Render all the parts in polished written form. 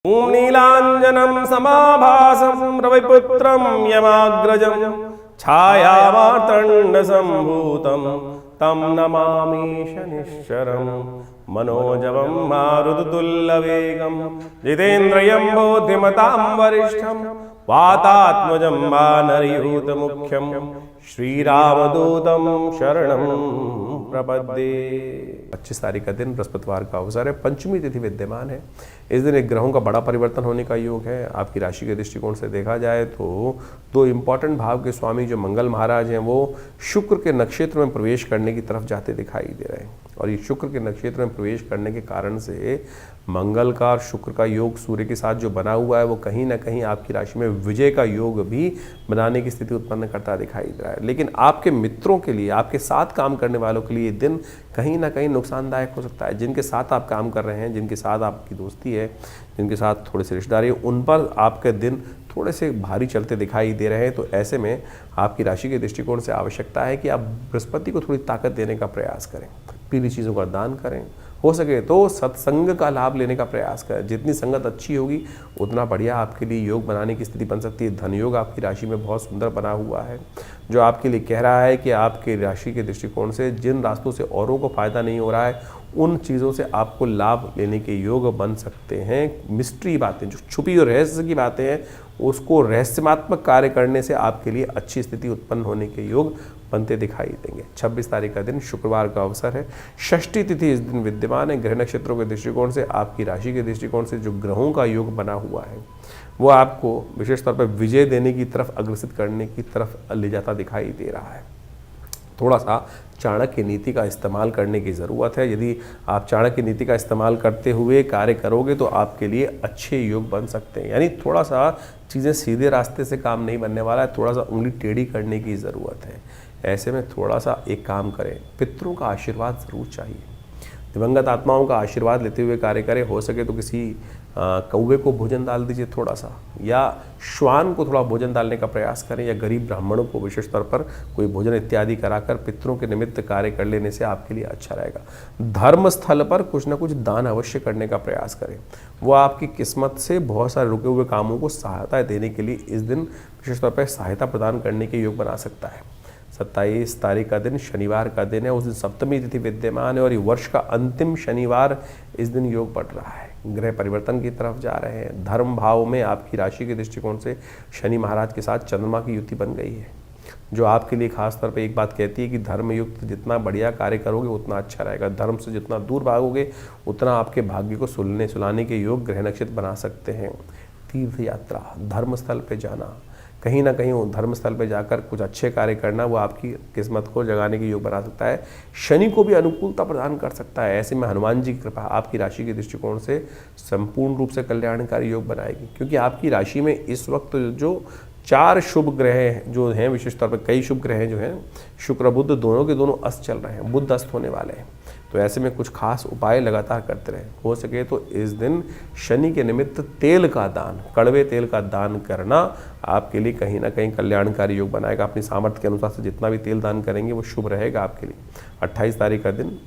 ॐ नीलाञ्जनं समाभासं रविपुत्रं यमाग्रजं छायामार्तण्डसम्भूतं तं नमामि शनिश्चरं मनोजवं मारुततुल्यवेगं जितेन्द्रियं बुद्धिमतां वरिष्ठं वातात्मजं वानरयूथमुख्यं श्रीरामदूतं शरणं प्रपद्ये। 25 तारीख का दिन बृहस्पतिवार का अवसर है, पंचमी तिथि विद्यमान है। इस दिन एक ग्रहों का बड़ा परिवर्तन होने का योग है। आपकी राशि के दृष्टिकोण से देखा जाए तो दो इंपॉर्टेंट भाव के स्वामी जो मंगल महाराज हैं वो शुक्र के नक्षत्र में प्रवेश करने की तरफ जाते दिखाई दे रहे हैं। और ये शुक्र के नक्षत्र में प्रवेश करने के कारण से मंगल का और शुक्र का योग सूर्य के साथ जो बना हुआ है वो कहीं ना कहीं आपकी राशि में विजय का योग भी बनाने की स्थिति उत्पन्न करता दिखाई दे रहा है। लेकिन आपके मित्रों के लिए, आपके साथ काम करने वालों के लिए ये दिन कहीं ना कहीं नुकसानदायक हो सकता है। जिनके साथ आप काम कर रहे हैं, जिनके साथ आपकी दोस्ती है, जिनके साथ थोड़ी सी रिश्तेदारी है, उन पर आपके दिन थोड़े से भारी चलते दिखाई दे रहे हैं। तो ऐसे में आपकी राशि के दृष्टिकोण से आवश्यकता है कि आप बृहस्पति को थोड़ी ताकत देने का प्रयास करें, पीली चीज़ों का दान करें, हो सके तो सत्संग का लाभ लेने का प्रयास करें। जितनी संगत अच्छी होगी उतना बढ़िया आपके लिए योग बनाने की स्थिति बन सकती है। धन योग आपकी राशि में बहुत सुंदर बना हुआ है, जो आपके लिए कह रहा है कि आपकी राशि के दृष्टिकोण से जिन रास्तों से औरों को फायदा नहीं हो रहा है उन चीज़ों से आपको लाभ लेने के योग बन सकते हैं। मिस्ट्री बातें, जो छुपी और रहस्य की बातें हैं, उसको रहस्यमात्मक कार्य करने से आपके लिए अच्छी स्थिति उत्पन्न होने के योग बनते दिखाई देंगे। 26 तारीख का दिन शुक्रवार का अवसर है। षष्ठी तिथि इस दिन विद्यमान है। ग्रह नक्षत्रों के दृष्टिकोण से, आपकी राशि के दृष्टिकोण से जो ग्रहों का योग बना हुआ है वो आपको विशेष तौर पर विजय देने की तरफ, अग्रसित करने की तरफ ले जाता दिखाई दे रहा है। थोड़ा सा चाणक्य नीति का इस्तेमाल करने की ज़रूरत है। यदि आप चाणक्य नीति का इस्तेमाल करते हुए कार्य करोगे तो आपके लिए अच्छे योग बन सकते हैं। यानी थोड़ा सा चीज़ें सीधे रास्ते से काम नहीं बनने वाला है, थोड़ा सा उंगली टेढ़ी करने की ज़रूरत है। ऐसे में थोड़ा सा एक काम करें, पितरों का आशीर्वाद ज़रूर चाहिए। दिवंगत आत्माओं का आशीर्वाद लेते हुए कार्य करें। हो सके तो किसी कौवे को भोजन डाल दीजिए थोड़ा सा, या श्वान को थोड़ा भोजन डालने का प्रयास करें, या गरीब ब्राह्मणों को विशेष तौर पर कोई भोजन इत्यादि कराकर पितरों के निमित्त कार्य कर लेने से आपके लिए अच्छा रहेगा। धर्म स्थल पर कुछ ना कुछ दान अवश्य करने का प्रयास करें। वो आपकी किस्मत से बहुत सारे रुके हुए कामों को सहायता देने के लिए इस दिन विशेष तौर पर सहायता प्रदान करने के योग बना सकता है। 27 तारीख का दिन शनिवार का दिन है। उस दिन सप्तमी तिथि विद्यमान है और ये वर्ष का अंतिम शनिवार इस दिन योग बढ़ रहा है। ग्रह परिवर्तन की तरफ जा रहे हैं। धर्म भाव में आपकी राशि के दृष्टिकोण से शनि महाराज के साथ चंद्रमा की युति बन गई है, जो आपके लिए खास तौर पे एक बात कहती है कि धर्मयुक्त जितना बढ़िया कार्य करोगे उतना अच्छा रहेगा। धर्म से जितना दूर भागोगे उतना आपके भाग्य को सुलाने के योग ग्रह नक्षत्र बना सकते हैं। तीर्थ यात्रा, धर्म स्थल पे जाना, कहीं ना कहीं धर्म स्थल पर जाकर कुछ अच्छे कार्य करना, वो आपकी किस्मत को जगाने के योग बना सकता है। शनि को भी अनुकूलता प्रदान कर सकता है। ऐसे में हनुमान जी की कृपा आपकी राशि के दृष्टिकोण से संपूर्ण रूप से कल्याणकारी योग बनाएगी, क्योंकि आपकी राशि में इस वक्त जो 4 शुभ ग्रह जो हैं, विशेष तौर पर कई शुभ ग्रह जो हैं, शुक्र बुध दोनों के दोनों अस्त चल रहे हैं, बुध अस्त होने वाले हैं। तो ऐसे में कुछ खास उपाय लगातार करते रहें। हो सके तो इस दिन शनि के निमित्त तेल का दान, कड़वे तेल का दान करना आपके लिए कहीं ना कहीं कल्याणकारी योग बनाएगा। अपनी सामर्थ्य के अनुसार से जितना भी तेल दान करेंगे वो शुभ रहेगा आपके लिए। 28 तारीख का दिन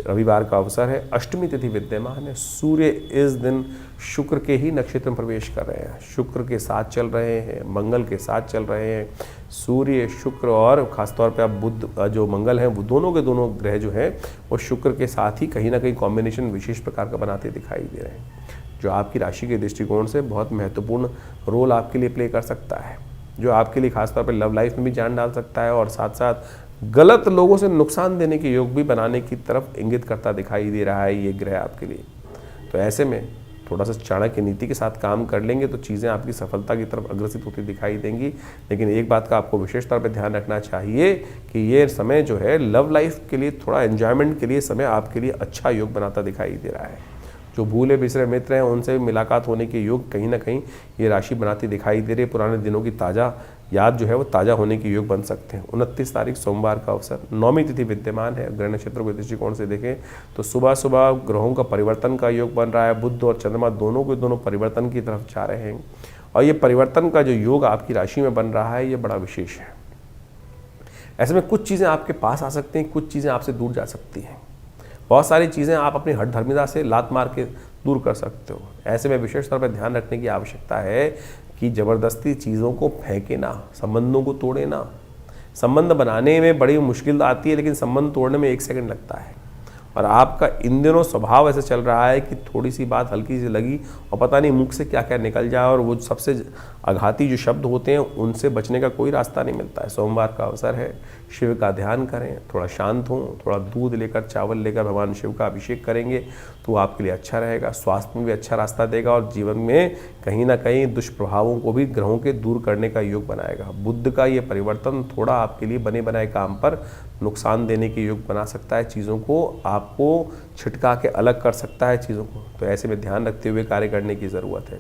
रविवार का अवसर है। अष्टमी तिथि विद्यमान है। सूर्य इस दिन शुक्र के ही नक्षत्र में प्रवेश कर रहे हैं, शुक्र के साथ चल रहे हैं, मंगल के साथ चल रहे हैं। सूर्य, शुक्र और खासतौर पे आप बुध जो मंगल हैं, वो दोनों के दोनों ग्रह जो हैं वो शुक्र के साथ ही कहीं ना कहीं कॉम्बिनेशन विशेष प्रकार का बनाते दिखाई दे रहे हैं, जो आपकी राशि के दृष्टिकोण से बहुत महत्वपूर्ण रोल आपके लिए प्ले कर सकता है, जो आपके लिए खासतौर पर लव लाइफ में भी जान डाल सकता है और साथ साथ गलत लोगों से नुकसान देने के योग भी बनाने की तरफ इंगित करता दिखाई दे रहा है ये ग्रह आपके लिए। तो ऐसे में थोड़ा सा चाणक्य नीति के साथ काम कर लेंगे तो चीज़ें आपकी सफलता की तरफ अग्रसित होती दिखाई देंगी। लेकिन एक बात का आपको विशेष तौर पर ध्यान रखना चाहिए कि ये समय जो है लव लाइफ के लिए, थोड़ा एन्जॉयमेंट के लिए समय आपके लिए अच्छा योग बनाता दिखाई दे रहा है। जो भूले बिसरे मित्र हैं उनसे भी मुलाकात होने के योग कहीं ना कहीं ये राशि बनाती दिखाई दे रही है। पुराने दिनों की ताज़ा याद जो है वो ताज़ा होने के योग बन सकते हैं। 29 तारीख सोमवार का अवसर, नौमी तिथि विद्यमान है। ग्रह नक्षत्रों के दृष्टिकोण से देखें तो सुबह सुबह ग्रहों का परिवर्तन का योग बन रहा है। बुध और चंद्रमा दोनों के दोनों परिवर्तन की तरफ जा रहे हैं और ये परिवर्तन का जो योग आपकी राशि में बन रहा है ये बड़ा विशेष है। ऐसे में कुछ चीज़ें आपके पास आ सकती हैं, कुछ चीज़ें आपसे दूर जा सकती हैं। बहुत सारी चीज़ें आप अपनी हठधर्मिता से लात मार के दूर कर सकते हो। ऐसे में विशेष तौर पर ध्यान रखने की आवश्यकता है कि ज़बरदस्ती चीज़ों को फेंके ना, संबंधों को तोड़े ना। संबंध बनाने में बड़ी मुश्किल आती है, लेकिन संबंध तोड़ने में 1 सेकंड लगता है। और आपका इन दिनों स्वभाव ऐसा चल रहा है कि थोड़ी सी बात हल्की सी लगी और पता नहीं मुख से क्या क्या निकल जाए, और वो सबसे आघाती जो शब्द होते हैं उनसे बचने का कोई रास्ता नहीं मिलता है। सोमवार का अवसर है, शिव का ध्यान करें, थोड़ा शांत हों, थोड़ा दूध लेकर, चावल लेकर भगवान शिव का अभिषेक करेंगे तो वो आपके लिए अच्छा रहेगा, स्वास्थ्य में भी अच्छा रास्ता देगा और जीवन में कहीं ना कहीं दुष्प्रभावों को भी ग्रहों के दूर करने का योग बनाएगा। बुध का ये परिवर्तन थोड़ा आपके लिए बने बनाए काम पर नुकसान देने के योग बना सकता है, चीज़ों को आपको छिटका के अलग कर सकता है चीज़ों को, तो ऐसे में ध्यान रखते हुए कार्य करने की ज़रूरत है।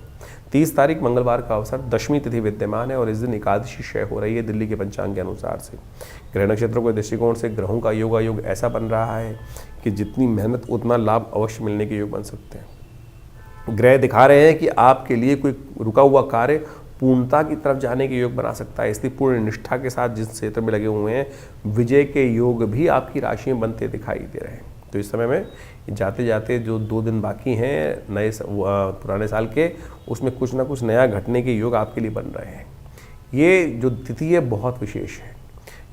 30 तारीख मंगलवार का अवसर, दशमी तिथि विद्यमान है और इस दिन एकादशी क्षय हो रही है दिल्ली के पंचांग के अनुसार से। ग्रह नक्षत्रों के दृष्टिकोण से ग्रहों का योग ऐसा बन रहा है कि जितनी मेहनत उतना लाभ अवश्य मिलने के योग बन सकते हैं। ग्रह दिखा रहे हैं कि आपके लिए कोई रुका हुआ कार्य पूर्णता की तरफ जाने के योग बना सकता है, इसलिए पूर्ण निष्ठा के साथ जिस क्षेत्र में लगे हुए हैं विजय के योग भी आपकी राशि में बनते दिखाई दे रहे हैं। तो इस समय में जाते जाते जो 2 दिन बाकी हैं नए पुराने साल के, उसमें कुछ ना कुछ नया घटने के योग आपके लिए बन रहे हैं। ये जो तिथि है बहुत विशेष है,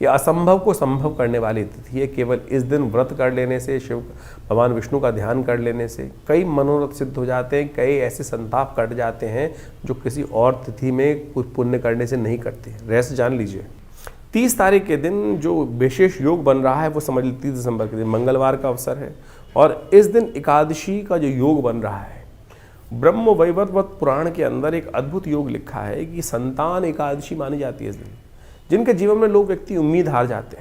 ये असंभव को संभव करने वाली तिथि है। केवल इस दिन व्रत कर लेने से, शिव भगवान विष्णु का ध्यान कर लेने से कई मनोरथ सिद्ध हो जाते हैं, कई ऐसे संताप कट जाते हैं जो किसी और तिथि में कुछ पुण्य करने से नहीं करते। रहस्य जान लीजिए। 30 तारीख के दिन जो विशेष योग बन रहा है वो समझ लीजिए 30 दिसंबर के दिन मंगलवार का अवसर है और इस दिन एकादशी का जो योग बन रहा है, ब्रह्म वैवर्त पुराण के अंदर एक अद्भुत योग लिखा है कि संतान एकादशी मानी जाती है इस दिन। जिनके जीवन में लोग व्यक्ति उम्मीद हार जाते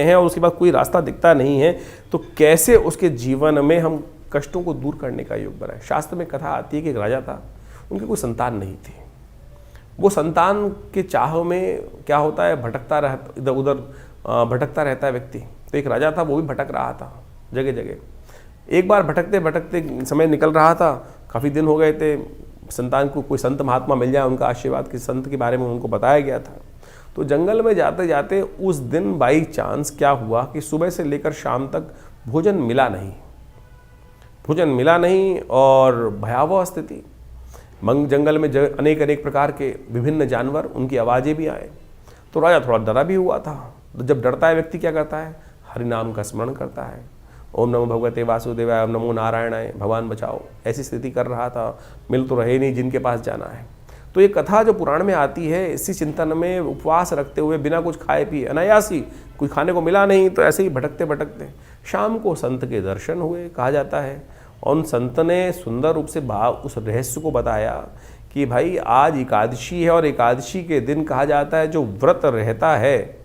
हैं और उसके बाद कोई रास्ता दिखता नहीं है, तो कैसे उसके जीवन में हम कष्टों को दूर करने का योग बनाए। शास्त्र में कथा आती है कि एक राजा था, उनकी कोई संतान नहीं थी। वो संतान के चाह में क्या होता है, इधर उधर भटकता रहता है व्यक्ति। तो एक राजा था, वो भी भटक रहा था जगह जगह। एक बार भटकते भटकते समय निकल रहा था, काफ़ी दिन हो गए थे, संतान को कोई संत महात्मा मिल जाए, उनका आशीर्वाद किसी संत के बारे में उनको बताया गया था। तो जंगल में जाते जाते उस दिन बाई चांस क्या हुआ कि सुबह से लेकर शाम तक भोजन मिला नहीं और भयावह स्थिति। जंगल में अनेक प्रकार के विभिन्न जानवर, उनकी आवाज़ें भी आए। तो राजा थोड़ा डरा भी हुआ था। तो जब डरता है व्यक्ति क्या करता है, हरि नाम का स्मरण करता है, ओम नमो भगवते वासुदेवाय, ओम नमो नारायणाय, भगवान बचाओ, ऐसी स्थिति कर रहा था। मिल तो रहे नहीं जिनके पास जाना है। तो ये कथा जो पुराण में आती है, इसी चिंतन में उपवास रखते हुए बिना कुछ खाए पिए अनायासी, कुछ खाने को मिला नहीं तो ऐसे ही भटकते भटकते शाम को संत के दर्शन हुए, कहा जाता है। और उन संत ने सुंदर रूप से उस रहस्य को बताया कि भाई आज एकादशी है और एकादशी के दिन कहा जाता है जो व्रत रहता है,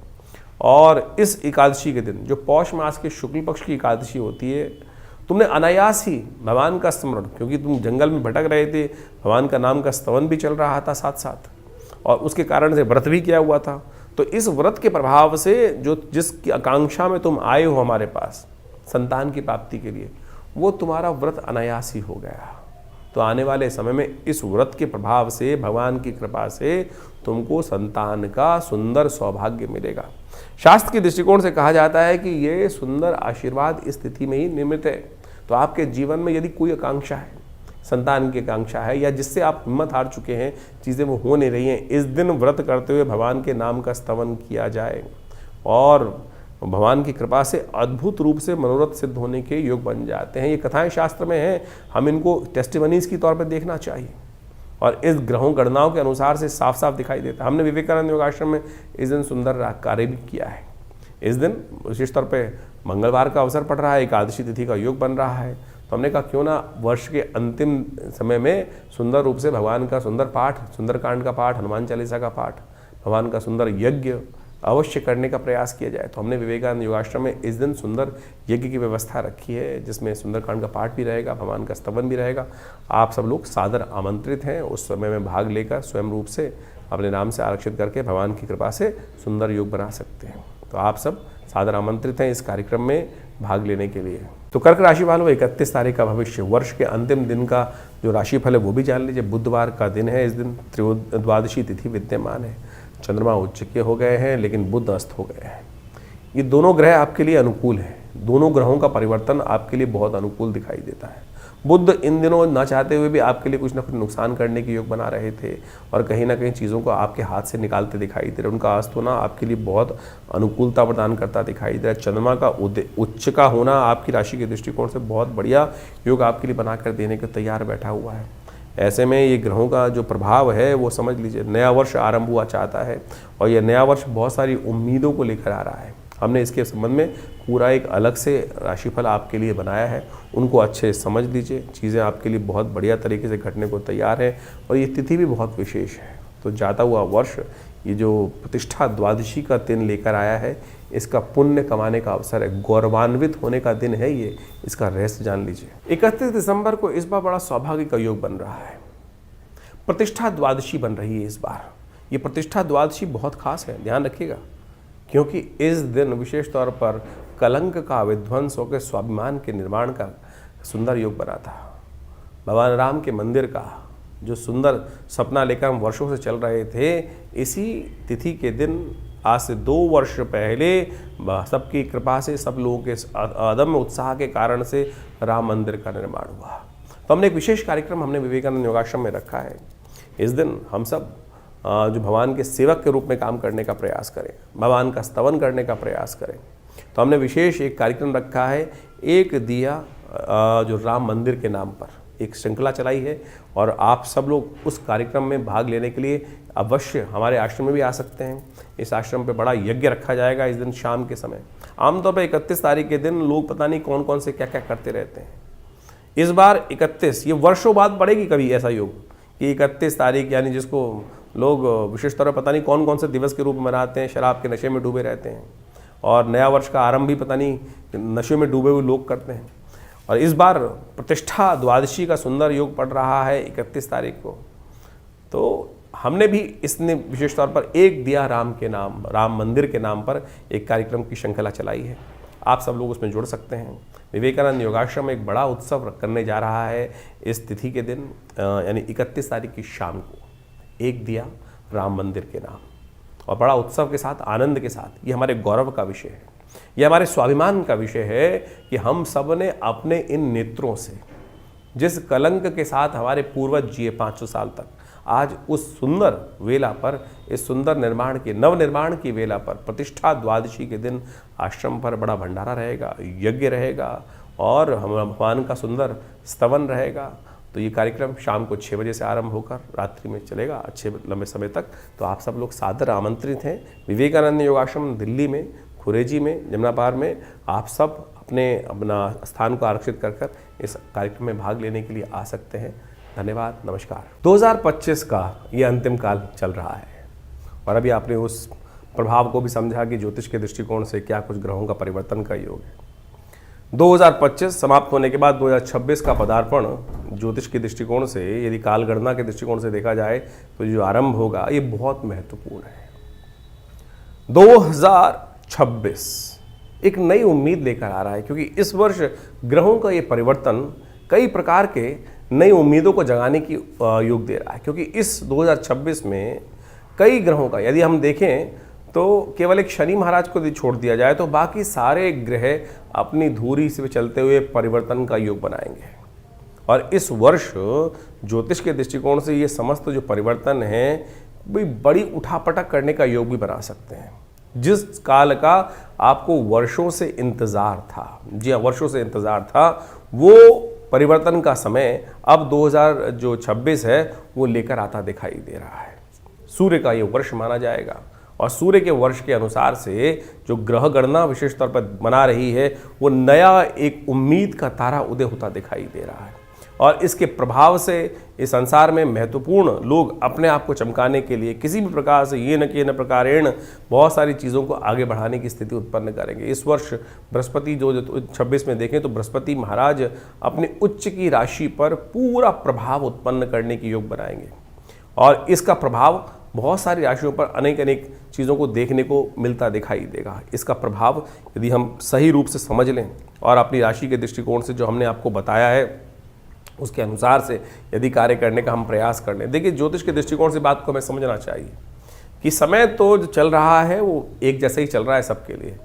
और इस एकादशी के दिन जो पौष मास के शुक्ल पक्ष की एकादशी होती है, तुमने अनायास ही भगवान का स्मरण, क्योंकि तुम जंगल में भटक रहे थे, भगवान का नाम का स्तवन भी चल रहा था साथ साथ, और उसके कारण से व्रत भी किया हुआ था। तो इस व्रत के प्रभाव से जो जिसकी आकांक्षा में तुम आए हो हमारे पास संतान की प्राप्ति के लिए, वो तुम्हारा व्रत अनायास ही हो गया। तो आने वाले समय में इस व्रत के प्रभाव से, भगवान की कृपा से तुमको संतान का सुंदर सौभाग्य मिलेगा। शास्त्र के दृष्टिकोण से कहा जाता है कि ये सुंदर आशीर्वाद इस तिथि में ही निर्मित है। तो आपके जीवन में यदि कोई आकांक्षा है, संतान की आकांक्षा है, या जिससे आप हिम्मत हार चुके हैं, चीज़ें वो हो नहीं रही हैं, इस दिन व्रत करते हुए भगवान के नाम का स्तवन किया जाए और भगवान की कृपा से अद्भुत रूप से मनोरथ सिद्ध होने के योग बन जाते हैं। ये कथाएं शास्त्र में हैं, हम इनको टेस्टिमनीज की तौर पर देखना चाहिए और इस ग्रहों गणनाओं के अनुसार से साफ साफ दिखाई देता है। हमने विवेकानंद योगाश्रम में इस दिन सुंदर कार्य भी किया है। इस दिन विशेष तौर पे मंगलवार का अवसर पड़ रहा है, एकादशी तिथि का योग बन रहा है, तो हमने कहा क्यों ना वर्ष के अंतिम समय में सुंदर रूप से भगवान का सुंदर पाठ, सुंदरकांड का पाठ, हनुमान चालीसा का पाठ, भगवान का सुंदर यज्ञ अवश्य करने का प्रयास किया जाए। तो हमने विवेकानंद योगाश्रम में इस दिन सुंदर यज्ञ की व्यवस्था रखी है, जिसमें सुंदरकांड का पाठ भी रहेगा, भगवान का स्तवन भी रहेगा। आप सब लोग सादर आमंत्रित हैं उस समय में भाग लेकर स्वयं रूप से अपने नाम से आरक्षित करके भगवान की कृपा से सुंदर योग बना सकते हैं। तो आप सब सादर आमंत्रित हैं इस कार्यक्रम में भाग लेने के लिए। तो कर्क राशि वालों, 31 तारीख का भविष्य, वर्ष के अंतिम दिन का जो राशिफल है वो भी जान लीजिए। बुधवार का दिन है, इस दिन द्वादशी तिथि विद्यमान है। चंद्रमा उच्च के हो गए हैं लेकिन बुध अस्त हो गए हैं। ये दोनों ग्रह आपके लिए अनुकूल हैं। दोनों ग्रहों का परिवर्तन आपके लिए बहुत अनुकूल दिखाई देता है। बुध इन दिनों ना चाहते हुए भी आपके लिए कुछ ना कुछ नुकसान करने के योग बना रहे थे और कहीं ना कहीं चीज़ों को आपके हाथ से निकालते दिखाई दे रहे। उनका अस्त होना आपके लिए बहुत अनुकूलता प्रदान करता दिखाई दे रहा है। चंद्रमा का उच्च का होना आपकी राशि के दृष्टिकोण से बहुत बढ़िया योग आपके लिए बनाकर देने के तैयार बैठा हुआ है। ऐसे में ये ग्रहों का जो प्रभाव है वो समझ लीजिए, नया वर्ष आरंभ हुआ चाहता है और यह नया वर्ष बहुत सारी उम्मीदों को लेकर आ रहा है। हमने इसके संबंध में पूरा एक अलग से राशिफल आपके लिए बनाया है, उनको अच्छे से समझ लीजिए। चीज़ें आपके लिए बहुत बढ़िया तरीके से घटने को तैयार है और ये तिथि भी बहुत विशेष है। तो जाता हुआ वर्ष ये जो प्रतिष्ठा द्वादशी का दिन लेकर आया है, इसका पुण्य कमाने का अवसर है, गौरवान्वित होने का दिन है ये, इसका रहस्य जान लीजिए। 31 दिसंबर को इस बार बड़ा सौभाग्य का योग बन रहा है, प्रतिष्ठा द्वादशी बन रही है इस बार। ये प्रतिष्ठा द्वादशी बहुत खास है, ध्यान रखिएगा, क्योंकि इस दिन विशेष तौर पर कलंक का विध्वंस होकर स्वाभिमान के निर्माण का सुंदर योग बना था। भगवान राम के मंदिर का जो सुंदर सपना लेकर हम वर्षों से चल रहे थे, इसी तिथि के दिन आज से 2 वर्ष पहले सबकी कृपा से, सब लोगों के अदम्य उत्साह के कारण से राम मंदिर का निर्माण हुआ। तो हमने एक विशेष कार्यक्रम हमने विवेकानंद योगाश्रम में रखा है। इस दिन हम सब जो भगवान के सेवक के रूप में काम करने का प्रयास करें, भगवान का स्तवन करने का प्रयास करें। तो हमने विशेष एक कार्यक्रम रखा है, एक दिया जो राम मंदिर के नाम पर एक श्रृंखला चलाई है और आप सब लोग उस कार्यक्रम में भाग लेने के लिए अवश्य हमारे आश्रम में भी आ सकते हैं। इस आश्रम पे बड़ा यज्ञ रखा जाएगा इस दिन शाम के समय। आमतौर पर 31 तारीख के दिन लोग पता नहीं कौन कौन से क्या क्या करते रहते हैं। इस बार 31, ये वर्षों बाद पड़ेगी कभी ऐसा योग कि 31 तारीख, यानी जिसको लोग विशेष तौर पर पता नहीं कौन कौन से दिवस के रूप में मनाते हैं, शराब के नशे में डूबे रहते हैं और नया वर्ष का आरंभ भी पता नहीं नशे में डूबे हुए लोग करते हैं। और इस बार प्रतिष्ठा द्वादशी का सुंदर योग पड़ रहा है 31 तारीख को। तो हमने भी इसने विशेष तौर पर एक दिया राम के नाम, राम मंदिर के नाम पर एक कार्यक्रम की श्रृंखला चलाई है। आप सब लोग उसमें जुड़ सकते हैं। विवेकानंद योगाश्रम एक बड़ा उत्सव करने जा रहा है इस तिथि के दिन, यानी 31 तारीख की शाम को, एक दिया राम मंदिर के नाम, और बड़ा उत्सव के साथ, आनंद के साथ। ये हमारे गौरव का विषय है, ये हमारे स्वाभिमान का विषय है कि हम सब ने अपने इन नेत्रों से जिस कलंक के साथ हमारे पूर्वज जिए 500 साल तक, आज उस सुंदर वेला पर, इस सुंदर निर्माण के नवनिर्माण की वेला पर, प्रतिष्ठा द्वादशी के दिन आश्रम पर बड़ा भंडारा रहेगा, यज्ञ रहेगा और हम भगवान का सुंदर स्तवन रहेगा। तो ये कार्यक्रम शाम को 6 बजे से आरंभ होकर रात्रि में चलेगा अच्छे लंबे समय तक। तो आप सब लोग सादर आमंत्रित हैं। विवेकानंद योगाश्रम दिल्ली में, खुरेजी में, जमुना पार में आप सब अपना स्थान को आरक्षित कर इस कार्यक्रम में भाग लेने के लिए आ सकते हैं। धन्यवाद, नमस्कार। 2025 का ये अंतिम काल चल रहा है और अभी आपने उस प्रभाव को भी समझा कि ज्योतिष के दृष्टिकोण से क्या कुछ ग्रहों का परिवर्तन का योग है। 2025 समाप्त होने के बाद 2026 का पदार्पण ज्योतिष के दृष्टिकोण से, यदि कालगणना के दृष्टिकोण से देखा जाए तो जो आरंभ होगा ये बहुत महत्वपूर्ण है। 2026 एक नई उम्मीद लेकर आ रहा है, क्योंकि इस वर्ष ग्रहों का ये परिवर्तन कई प्रकार के नई उम्मीदों को जगाने की योग दे रहा है। क्योंकि इस 2026 में कई ग्रहों का, यदि हम देखें तो केवल एक शनि महाराज को यदि छोड़ दिया जाए तो बाकी सारे ग्रह अपनी धुरी से चलते हुए परिवर्तन का योग बनाएंगे। और इस वर्ष ज्योतिष के दृष्टिकोण से ये समस्त जो परिवर्तन है भी बड़ी उठापटक करने का योग भी बना सकते हैं। जिस काल का आपको वर्षों से इंतजार था, जी हाँ, वर्षों से इंतजार था, वो परिवर्तन का समय अब 2026 है वो लेकर आता दिखाई दे रहा है। सूर्य का ये वर्ष माना जाएगा और सूर्य के वर्ष के अनुसार से जो ग्रह गणना विशेष तौर पर बना रही है, वो नया एक उम्मीद का तारा उदय होता दिखाई दे रहा है। और इसके प्रभाव से इस संसार में महत्वपूर्ण लोग अपने आप को चमकाने के लिए किसी भी प्रकार से ये न कि न प्रकारेण बहुत सारी चीज़ों को आगे बढ़ाने की स्थिति उत्पन्न करेंगे। इस वर्ष बृहस्पति जो 26 में देखें तो बृहस्पति महाराज अपने उच्च की राशि पर पूरा प्रभाव उत्पन्न करने की योग बनाएंगे और इसका प्रभाव बहुत सारी राशियों पर अनेक अनेक चीज़ों को देखने को मिलता दिखाई देगा। इसका प्रभाव यदि हम सही रूप से समझ लें और अपनी राशि के दृष्टिकोण से जो हमने आपको बताया है उसके अनुसार से यदि कार्य करने का हम प्रयास कर लें। देखिए, ज्योतिष के दृष्टिकोण से बात को हमें समझना चाहिए कि समय तो जो चल रहा है वो एक जैसे ही चल रहा है सबके लिए,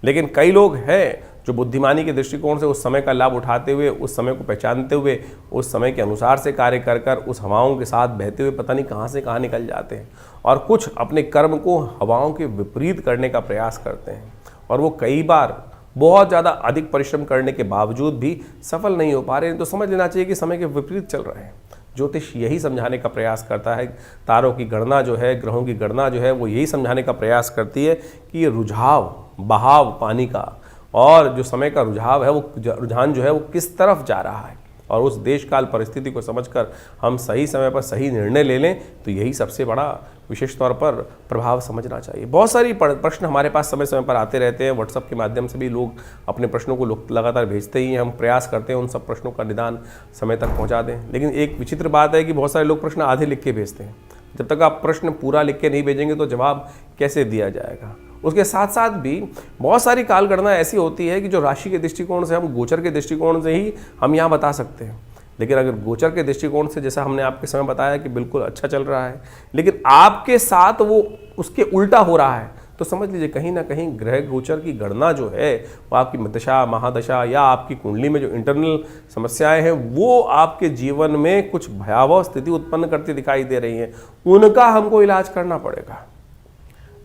लेकिन कई लोग हैं जो बुद्धिमानी के दृष्टिकोण से उस समय का लाभ उठाते हुए, उस समय को पहचानते हुए, उस समय के अनुसार से कार्य कर कर उस हवाओं के साथ बहते हुए पता नहीं कहाँ से कहाँ निकल जाते हैं, और कुछ अपने कर्म को हवाओं के विपरीत करने का प्रयास करते हैं, और वो कई बार बहुत ज़्यादा अधिक परिश्रम करने के बावजूद भी सफल नहीं हो पा रहे हैं। तो समझ लेना चाहिए कि समय के विपरीत चल रहे हैं। ज्योतिष यही समझाने का प्रयास करता है, तारों की गणना जो है, ग्रहों की गणना जो है, वो यही समझाने का प्रयास करती है कि ये रुझाव, बहाव पानी का, और जो समय का रुझाव है, वो रुझान जो है वो किस तरफ जा रहा है, और उस देश काल परिस्थिति को समझकर हम सही समय पर सही निर्णय ले लें, तो यही सबसे बड़ा विशेष तौर पर प्रभाव समझना चाहिए। बहुत सारी प्रश्न हमारे पास समय समय पर आते रहते हैं, व्हाट्सएप के माध्यम से भी लोग अपने प्रश्नों को लगातार भेजते ही हैं। हम प्रयास करते हैं उन सब प्रश्नों का निदान समय तक पहुंचा दें, लेकिन एक विचित्र बात है कि बहुत सारे लोग प्रश्न आधे लिख के भेजते हैं। जब तक आप प्रश्न पूरा लिख के नहीं भेजेंगे तो जवाब कैसे दिया जाएगा। उसके साथ साथ भी बहुत सारी कालगणना ऐसी होती है कि जो राशि के दृष्टिकोण से, हम गोचर के दृष्टिकोण से ही हम यहाँ बता सकते हैं, लेकिन अगर गोचर के दृष्टिकोण से, जैसा हमने आपके समय बताया कि बिल्कुल अच्छा चल रहा है, लेकिन आपके साथ वो उसके उल्टा हो रहा है, तो समझ लीजिए कहीं ना कहीं ग्रह गोचर की गणना जो है वो आपकी दशा, महादशा या आपकी कुंडली में जो इंटरनल समस्याएं हैं वो आपके जीवन में कुछ भयावह स्थिति उत्पन्न करती दिखाई दे रही हैं। उनका हमको इलाज करना पड़ेगा।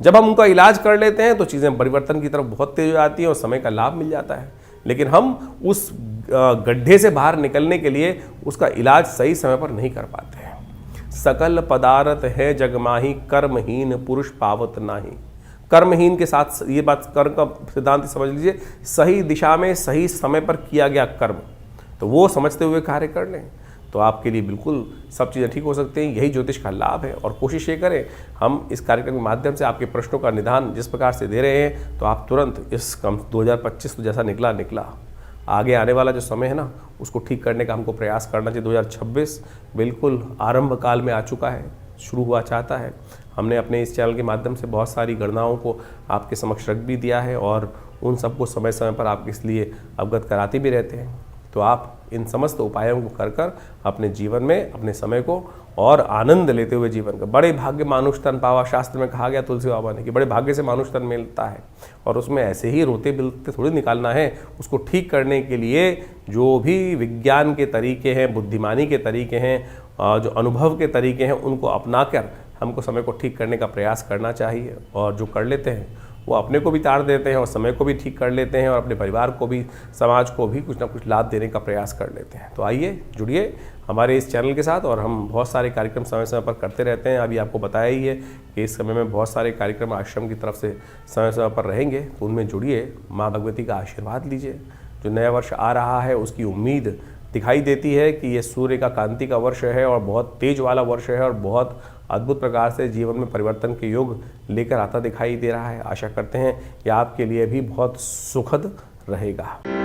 जब हम उनका इलाज कर लेते हैं तो चीज़ें परिवर्तन की तरफ बहुत तेज हो जाती हैं और समय का लाभ मिल जाता है। लेकिन हम उस गड्ढे से बाहर निकलने के लिए उसका इलाज सही समय पर नहीं कर पाते हैं। सकल पदार्थ है जगमाही, कर्महीन पुरुष पावत नाही। कर्महीन के साथ ये बात, कर्म का सिद्धांत समझ लीजिए, सही दिशा में सही समय पर किया गया कर्म, तो वो समझते हुए कार्य कर लें तो आपके लिए बिल्कुल सब चीज़ें ठीक हो सकती हैं। यही ज्योतिष का लाभ है। और कोशिश ये करें, हम इस कार्यक्रम के माध्यम से आपके प्रश्नों का निदान जिस प्रकार से दे रहे हैं, तो आप तुरंत इस 2025 तो जैसा निकला, आगे आने वाला जो समय है ना, उसको ठीक करने का हमको प्रयास करना चाहिए। 2026 बिल्कुल आरंभ काल में आ चुका है, शुरू हुआ चाहता है। हमने अपने इस चैनल के माध्यम से बहुत सारी गणनाओं को आपके समक्ष रख भी दिया है, और उन सबको समय समय पर आप इसलिए अवगत कराते भी रहते हैं। तो आप इन समस्त उपायों को कर कर अपने जीवन में अपने समय को और आनंद लेते हुए जीवन का, बड़े भाग्य मानुष तन पावा, शास्त्र में कहा गया तुलसी बाबा ने कि बड़े भाग्य से मानुष तन मिलता है, और उसमें ऐसे ही रोते बिलते थोड़ी निकालना है। उसको ठीक करने के लिए जो भी विज्ञान के तरीके हैं, बुद्धिमानी के तरीके हैं, जो अनुभव के तरीके हैं, उनको अपना कर हमको समय को ठीक करने का प्रयास करना चाहिए। और जो कर लेते हैं वो अपने को भी तार देते हैं और समय को भी ठीक कर लेते हैं, और अपने परिवार को भी, समाज को भी कुछ ना कुछ लाभ देने का प्रयास कर लेते हैं। तो आइए जुड़िए हमारे इस चैनल के साथ, और हम बहुत सारे कार्यक्रम समय समय पर करते रहते हैं। अभी आपको बताया ही है कि इस समय में बहुत सारे कार्यक्रम आश्रम की तरफ से समय समय पर रहेंगे, तो उनमें जुड़िए, माँ भगवती का आशीर्वाद लीजिए। जो नया वर्ष आ रहा है उसकी उम्मीद दिखाई देती है कि ये सूर्य का कांति का वर्ष है, और बहुत तेज वाला वर्ष है, और बहुत अद्भुत प्रकार से जीवन में परिवर्तन के योग लेकर आता दिखाई दे रहा है। आशा करते हैं कि आपके लिए भी बहुत सुखद रहेगा।